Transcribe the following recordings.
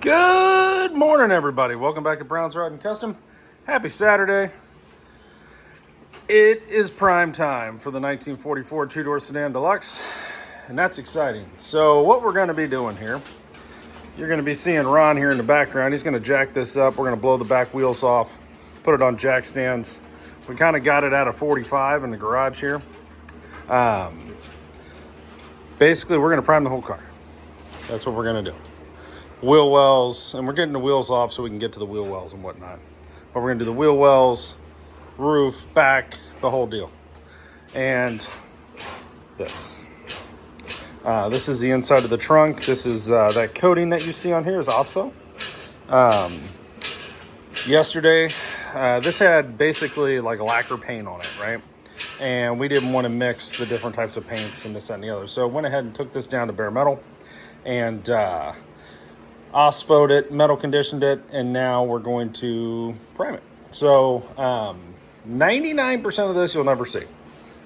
Good morning, everybody. Welcome back to Brown's Rod and Custom. Happy Saturday. It is prime time for the 1944 two-door sedan deluxe, and that's exciting. So what we're going to be doing here, you're going to be seeing Ron here in the background. He's going to jack this up. We're going to blow the back wheels off, put it on jack stands. We kind of got it at a 45 in the garage here. Basically, we're going to prime the whole car. That's what we're going to do. Wheel wells, and we're getting the wheels off so we can get to the wheel wells and whatnot. But we're gonna do the wheel wells, roof, back, the whole deal. And this. This is the inside of the trunk. This is that coating that you see on here is OSPO. Yesterday, this had basically like lacquer paint on it, right? And we didn't want to mix the different types of paints and this, that, and the other. So I went ahead and took this down to bare metal and OSPO'd it, metal conditioned it, and now we're going to prime it. So 99% of this you'll never see.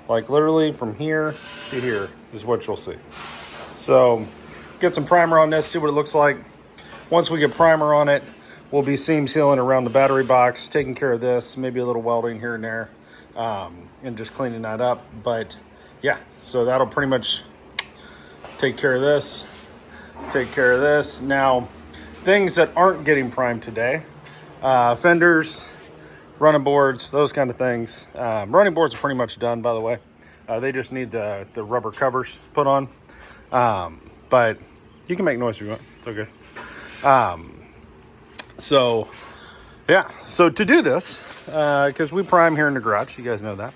Like literally from here to here is what you'll see. So get some primer on this, see what it looks like. Once we get primer on it, we'll be seam sealing around the battery box, taking care of this, maybe a little welding here and there, and just cleaning that up. But yeah, so that'll pretty much take care of this. Take care of this. Now, things that aren't getting primed today, fenders, running boards, those kind of things. Running boards are pretty much done, by the way. They just need the rubber covers put on. But you can make noise if you want. It's okay. So, yeah. So to do this, because we prime here in the garage, you guys know that.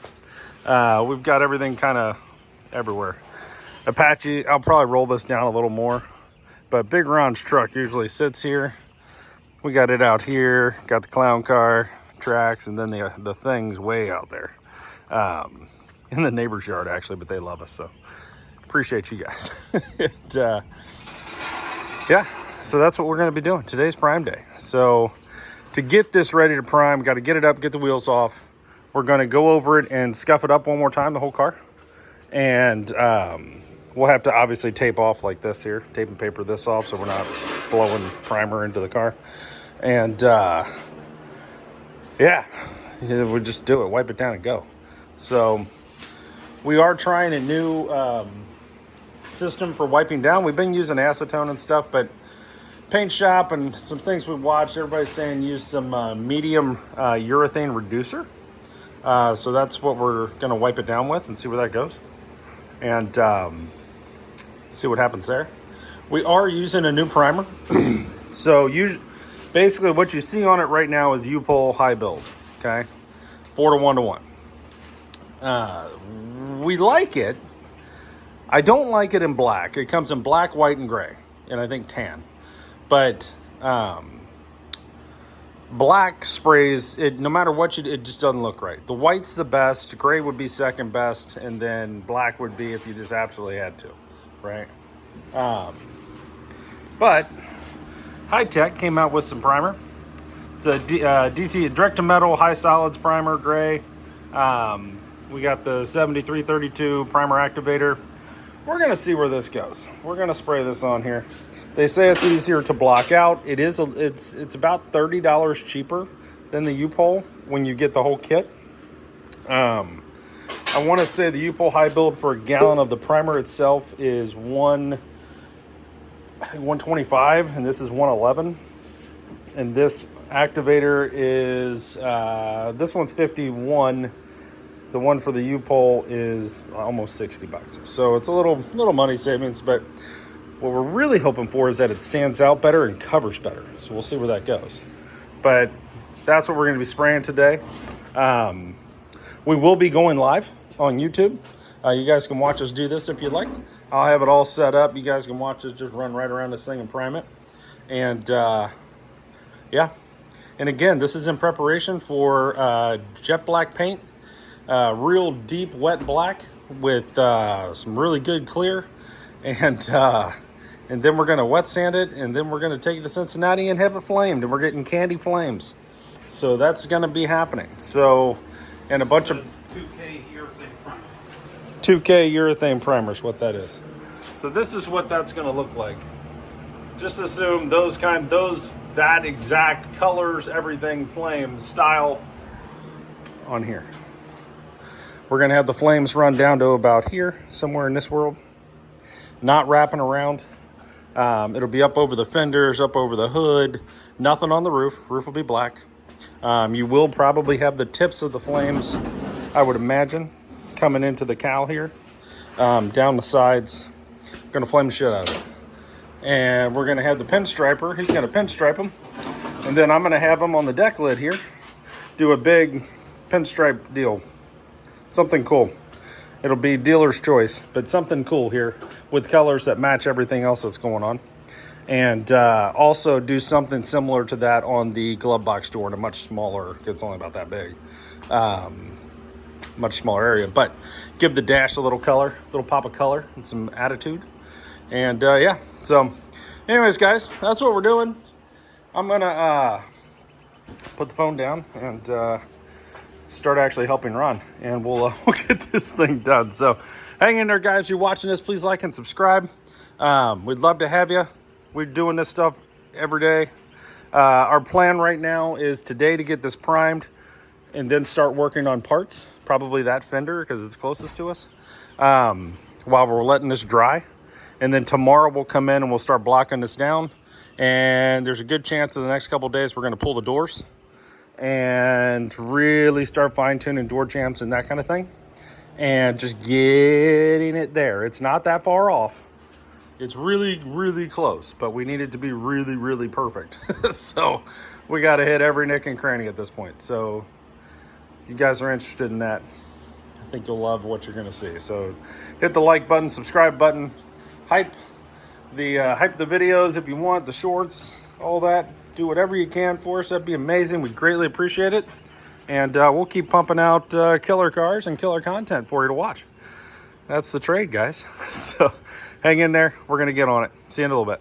We've got everything kind of everywhere. Apache, I'll probably roll this down a little more. But Big Ron's truck usually sits here. We got it out here, got the clown car, tracks, and then the thing's way out there. In the neighbor's yard, actually, but they love us, so appreciate you guys. Yeah, so that's what we're going to be doing. Today's prime day. So to get this ready to prime, got to get it up, get the wheels off. We're going to go over it and scuff it up one more time, the whole car. And we'll have to obviously tape off like this here, tape and paper this off so we're not blowing primer into the car. And yeah, we'll just do it, wipe it down and go. So we are trying a new system for wiping down. We've been using acetone and stuff, but paint shop and some things we've watched, everybody's saying use some medium urethane reducer. So that's what we're going to wipe it down with and see where that goes. And see what happens there. We are using a new primer. So basically what you see on it right now is U-pole high build, okay? 4:1 to 1. We like it. I don't like it in black. It comes in black, white, and gray, and I think tan. But black sprays, it no matter what it just doesn't look right. The white's the best, gray would be second best, and then black would be if you just absolutely had to, right? But High Tech came out with some primer. It's a DT direct to metal high solids primer, gray. We got the 7332 primer activator. We're gonna see where this goes. We're gonna spray this on here. They say it's easier to block out. It is. It's about $30 cheaper than the U-pole when you get the whole kit. I want to say the U-pole high build for a gallon of the primer itself is 125, and this is 111. And this activator is this one's 51. The one for the U-pole is almost $60. So it's a little money savings, but what we're really hoping for is that it stands out better and covers better. So we'll see where that goes. But that's what we're going to be spraying today. We will be going live on YouTube. You guys can watch us do this if you'd like. I'll have it all set up. You guys can watch us just run right around this thing and prime it. And yeah. And again, this is in preparation for jet black paint. Real deep wet black with some really good clear. And then we're going to wet sand it, and then we're going to take it to Cincinnati and have it flamed, and we're getting candy flames. So that's going to be happening. So, and a bunch of 2K urethane primer. 2K urethane primer is what that is. So this is what that's going to look like. just assume that exact colors, everything, flames, style on here. We're gonna have the flames run down to about here, somewhere in this world. Not wrapping around. It'll be up over the fenders, up over the hood, nothing on the roof. Roof will be black. You will probably have the tips of the flames, I would imagine, coming into the cowl here, down the sides. Gonna flame the shit out of it. And we're gonna have the pinstriper. He's gonna pinstripe them. And then I'm gonna have him on the deck lid here, do a big pinstripe deal. Something cool. It'll be dealer's choice, but something cool here with colors that match everything else that's going on. And also do something similar to that on the glove box door in a much smaller, it's only about that big, much smaller area. But give the dash a little color, a little pop of color and some attitude. And yeah, so anyways, guys, that's what we're doing. I'm gonna put the phone down and start actually helping Ron, and we'll get this thing done. So hang in there, guys. If you're watching this, please like and subscribe. We'd love to have you. We're doing this stuff every day. Our plan right now is today to get this primed and then start working on parts, probably that fender because it's closest to us, while we're letting this dry. And then tomorrow we'll come in and we'll start blocking this down. And there's a good chance in the next couple of days we're going to pull the doors and really start fine-tuning door jambs and that kind of thing, and just getting it there. It's not that far off. It's really, really close, but we need it to be really, really perfect. So we got to hit every nick and cranny at this point. So if you guys are interested in that, I think you'll love what you're going to see. So hit the like button, subscribe button, hype the videos if you want, the shorts, all that. Do whatever you can for us. That'd be amazing. We'd greatly appreciate it. And we'll keep pumping out killer cars and killer content for you to watch. That's the trade, guys. So hang in there. We're going to get on it. See you in a little bit.